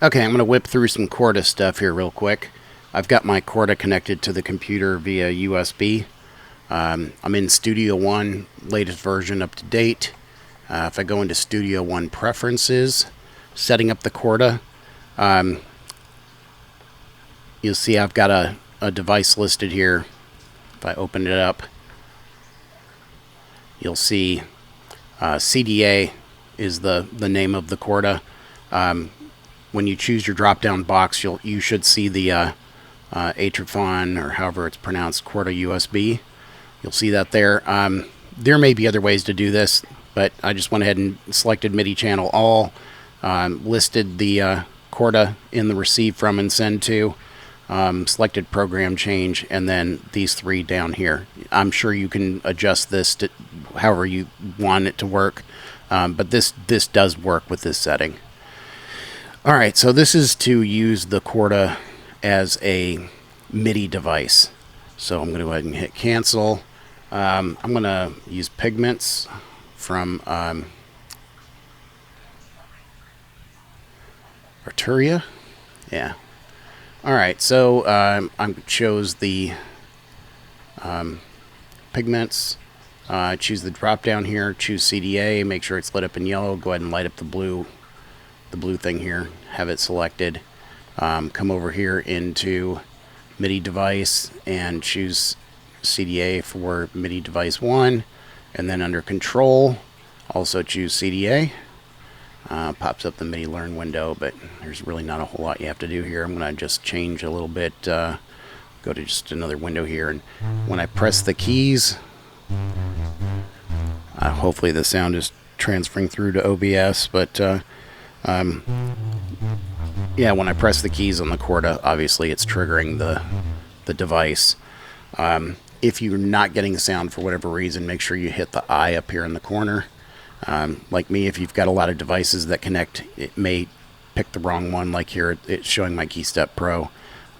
Okay, I'm going to whip through some Chorda stuff here real quick. I've got my Chorda connected to the computer via USB. I'm in Studio One, latest version, up to date. If I go into Studio One Preferences, setting up the Chorda, you'll see I've got a device listed here. If I open it up, you'll see CDA is the name of the Chorda. When you choose your drop-down box, you should see the Atriphon, or however it's pronounced, Chorda USB. You'll see that there. There may be other ways to do this, but I just went ahead and selected MIDI channel all, listed the Chorda in the receive from and send to, selected program change, and then these three down here. I'm sure you can adjust this to however you want it to work, but this does work with this setting. All right, so this is to use the Chorda as a MIDI device. So I'm going to go ahead and hit cancel. I'm going to use Pigments from Arturia. Yeah. All right, so I chose the Pigments. Choose the drop down here. Choose CDA. Make sure it's lit up in yellow. Go ahead and light up the blue thing here, have it selected. Come over here into MIDI device and choose CDA for MIDI device 1, and then under control also choose CDA. Pops up the MIDI learn window, but there's really not a whole lot you have to do here. I'm going to just change a little bit, go to just another window here, and when I press the keys, hopefully the sound is transferring through to OBS, but yeah, when I press the keys on the Chorda, obviously it's triggering the device. If you're not getting sound for whatever reason, make sure you hit the eye up here in the corner. Like me, if you've got a lot of devices that connect, it may pick the wrong one. Like here, it's showing my KeyStep Pro. I'm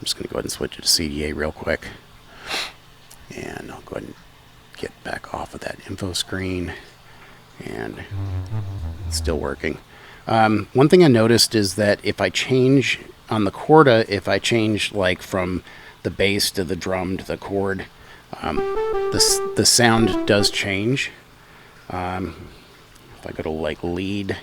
just going to go ahead and switch it to CDA real quick. And I'll go ahead and get back off of that info screen. And it's still working. One thing I noticed is that if I change on the Chorda, if I change like from the bass to the drum to the chord, the sound does change. If I go to like lead,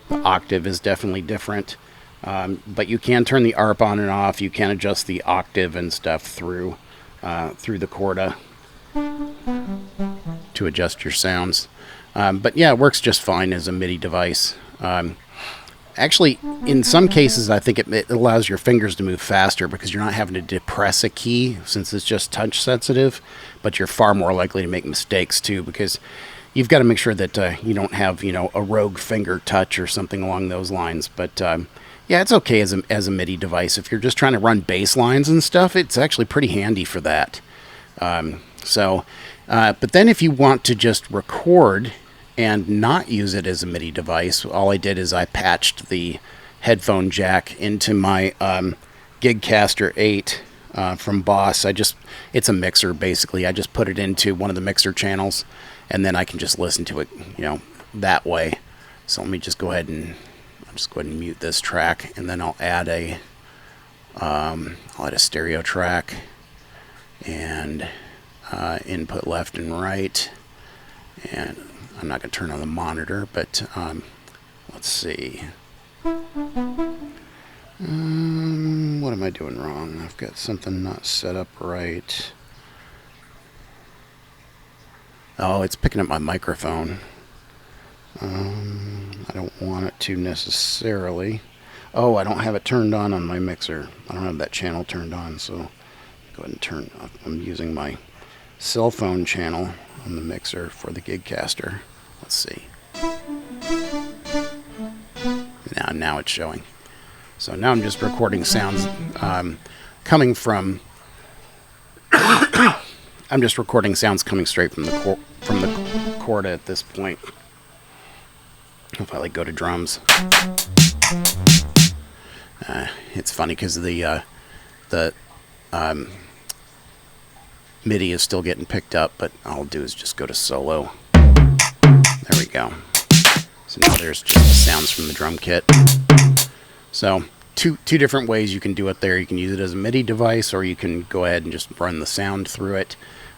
the octave is definitely different. But you can turn the ARP on and off. You can adjust the octave and stuff through the Chorda to adjust your sounds. But yeah, it works just fine as a MIDI device. Actually, in some cases, I think it allows your fingers to move faster because you're not having to depress a key since it's just touch sensitive, but you're far more likely to make mistakes too, because you've got to make sure that you don't have, a rogue finger touch or something along those lines. But yeah, it's okay as a MIDI device. If you're just trying to run bass lines and stuff, it's actually pretty handy for that. But then if you want to just record and not use it as a MIDI device, all I did is I patched the headphone jack into my Gigcaster 8 from Boss. It's a mixer basically. I just put it into one of the mixer channels, and then I can just listen to it, that way. So let me just go ahead and mute this track, and then I'll add a stereo track and input left and right, and I'm not going to turn on the monitor, but let's see. What am I doing wrong? I've got something not set up right. Oh, it's picking up my microphone. I don't want it to necessarily. Oh, I don't have it turned on my mixer. I don't have that channel turned on, so go ahead and turn off. I'm using my cell phone channel on the mixer for the Gigcaster. Let's see. Now it's showing. So now I'm just recording sounds coming from. I'm just recording sounds coming straight from the Chorda at this point. If I go to drums, it's funny because the MIDI is still getting picked up, but all I'll do is just go to solo. There we go. So now there's just the sounds from the drum kit. So two different ways you can do it there. You can use it as a MIDI device, or you can go ahead and just run the sound through it.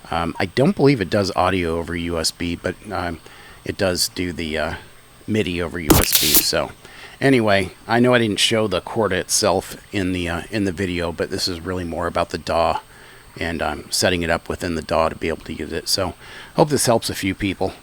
I don't believe it does audio over USB, but it does do the MIDI over USB. So anyway, I know I didn't show the Chorda itself in the video, but this is really more about the DAW and setting it up within the DAW to be able to use it. So hope this helps a few people.